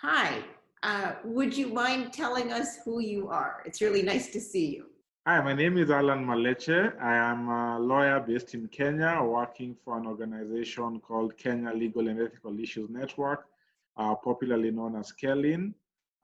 Hi, would you mind telling us who you are? It's really nice to see you. Hi, my name is Allan Maleche. I am a lawyer based in Kenya, working for an organization called Kenya Legal and Ethical Issues Network, popularly known as KELIN,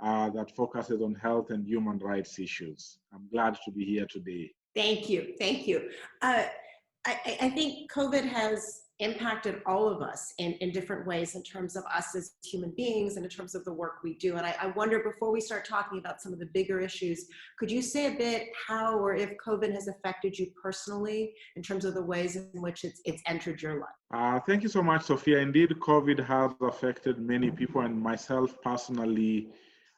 that focuses on health and human rights issues. I'm glad to be here today. Thank you. Thank you. I think COVID has impacted all of us in different ways in terms of us as human beings and in terms of the work we do. And I wonder, before we start talking about some of the bigger issues, could you say a bit how or if COVID has affected you personally in terms of the ways in which it's entered your life? Thank you so much, Sophia. Indeed, COVID has affected many people, and myself personally,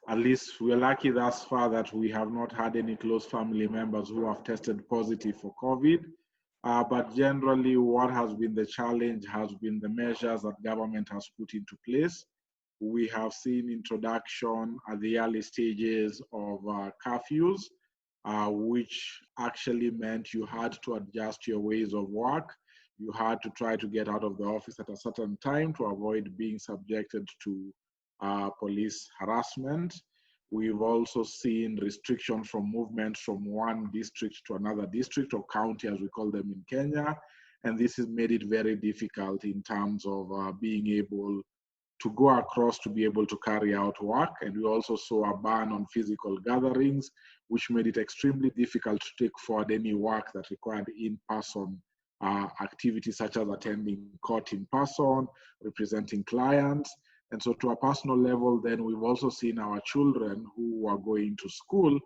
at least we're lucky thus far that we have not had any close family members who have tested positive for COVID. But generally, what has been the challenge has been the measures that government has put into place. We have seen introduction at the early stages of curfews, which actually meant you had to adjust your ways of work. You had to try to get out of the office at a certain time to avoid being subjected to police harassment. We've also seen restrictions from movement from one district to another district, or county as we call them in Kenya. And this has made it very difficult in terms of being able to go across to be able to carry out work. And we also saw a ban on physical gatherings, which made it extremely difficult to take forward any work that required in-person activities, such as attending court in person, representing clients. And so to a personal level, then we've also seen our children who are going to school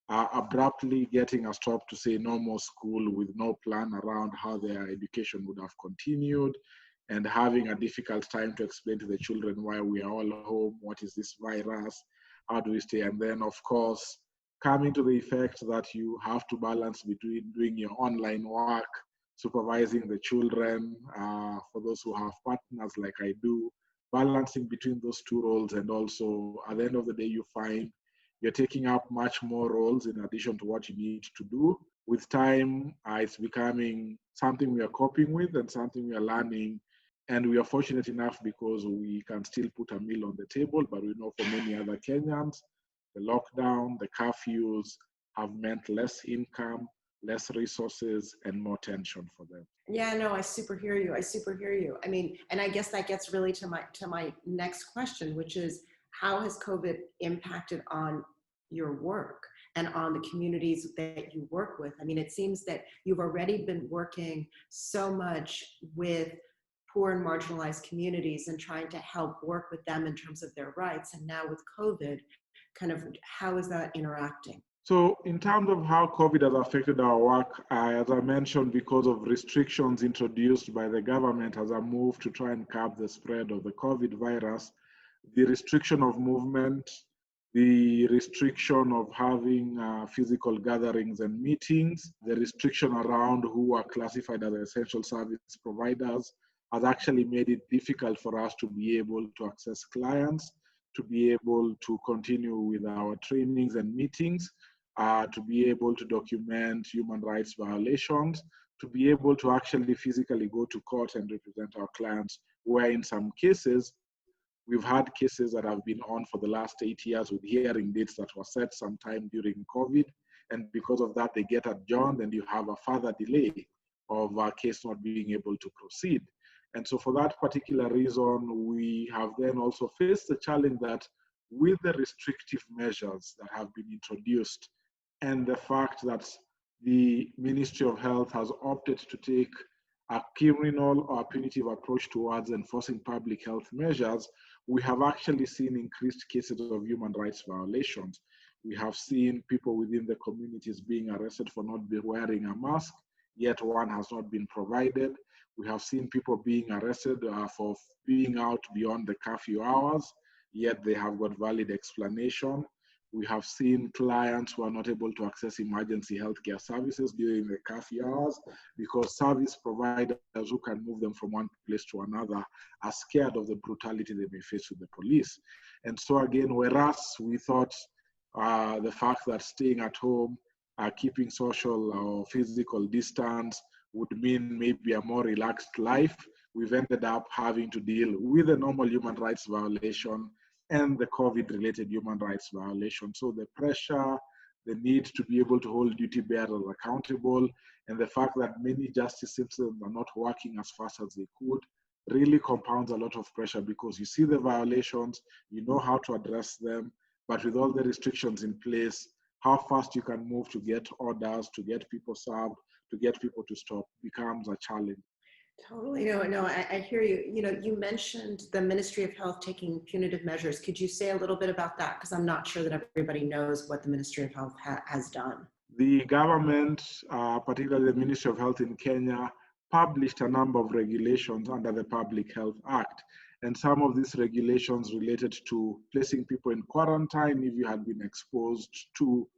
abruptly getting a stop to say no more school, with no plan around how their education would have continued, and having a difficult time to explain to the children why we are all home, what is this virus, how do we stay? And then, of course, coming to the effect that you have to balance between doing your online work, supervising the children, for those who have partners like I do, balancing between those two roles. And also at the end of the day, you find you're taking up much more roles in addition to what you need to do. With time, it's becoming something we are coping with and something we are learning. And we are fortunate enough because we can still put a meal on the table, but we know for many other Kenyans, the lockdown, the curfews have meant less income, less resources, and more tension for them. Yeah, no, I super hear you. I super hear you. I mean, and I guess that gets really to my next question, which is, how has COVID impacted on your work and on the communities that you work with? I mean, it seems that you've already been working so much with poor and marginalized communities and trying to help work with them in terms of their rights. And now with COVID, kind of how is that interacting? So in terms of how COVID has affected our work, as I mentioned, because of restrictions introduced by the government as a move to try and curb the spread of the COVID virus, the restriction of movement, the restriction of having physical gatherings and meetings, the restriction around who are classified as essential service providers has actually made it difficult for us to be able to access clients, to be able to continue with our trainings and meetings, to be able to document human rights violations, to be able to actually physically go to court and represent our clients, where in some cases, we've had cases that have been on for the last 8 years with hearing dates that were set sometime during COVID. And because of that, they get adjourned and you have a further delay of our case not being able to proceed. And so for that particular reason, we have then also faced the challenge that with the restrictive measures that have been introduced, and the fact that the Ministry of Health has opted to take a criminal or punitive approach towards enforcing public health measures, we have actually seen increased cases of human rights violations. We have seen people within the communities being arrested for not wearing a mask, yet one has not been provided. We have seen people being arrested for being out beyond the curfew hours, yet they have got valid explanation. We have seen clients who are not able to access emergency healthcare services during the curfew hours because service providers who can move them from one place to another are scared of the brutality they may face with the police. And so again, whereas we thought the fact that staying at home, keeping social or physical distance would mean maybe a more relaxed life, we've ended up having to deal with a normal human rights violation and the COVID-related human rights violations. So the pressure, the need to be able to hold duty bearers accountable, and the fact that many justice systems are not working as fast as they could really compounds a lot of pressure, because you see the violations, you know how to address them, but with all the restrictions in place, how fast you can move to get orders, to get people served, to get people to stop becomes a challenge. Totally. No, I hear you. You know, you mentioned the Ministry of Health taking punitive measures. Could you say a little bit about that? Because I'm not sure that everybody knows what the Ministry of Health has done. The government, particularly the Ministry of Health in Kenya, published a number of regulations under the Public Health Act. And some of these regulations related to placing people in quarantine if you had been exposed to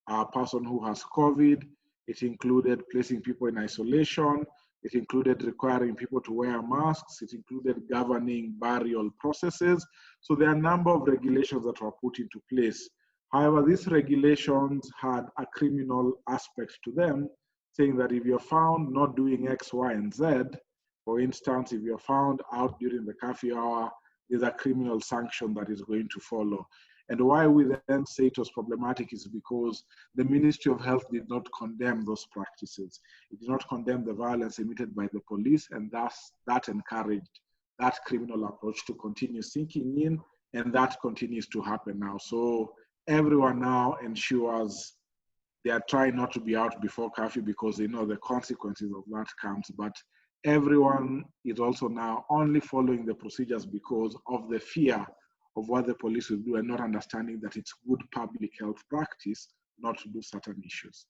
a person who has COVID. It included placing people in isolation. It included requiring people to wear masks. It included governing burial processes. So there are a number of regulations that were put into place. However, these regulations had a criminal aspect to them, saying that if you're found not doing X, Y, and Z, for instance, if you're found out during the curfew hour, there's a criminal sanction that is going to follow. And why we then say it was problematic is because the Ministry of Health did not condemn those practices. It did not condemn the violence emitted by the police, and thus that encouraged that criminal approach to continue sinking in, and that continues to happen now. So everyone now ensures they are trying not to be out before curfew because they know the consequences of that comes, but everyone is also now only following the procedures because of the fear of what the police will do, and not understanding that it's good public health practice not to do certain issues.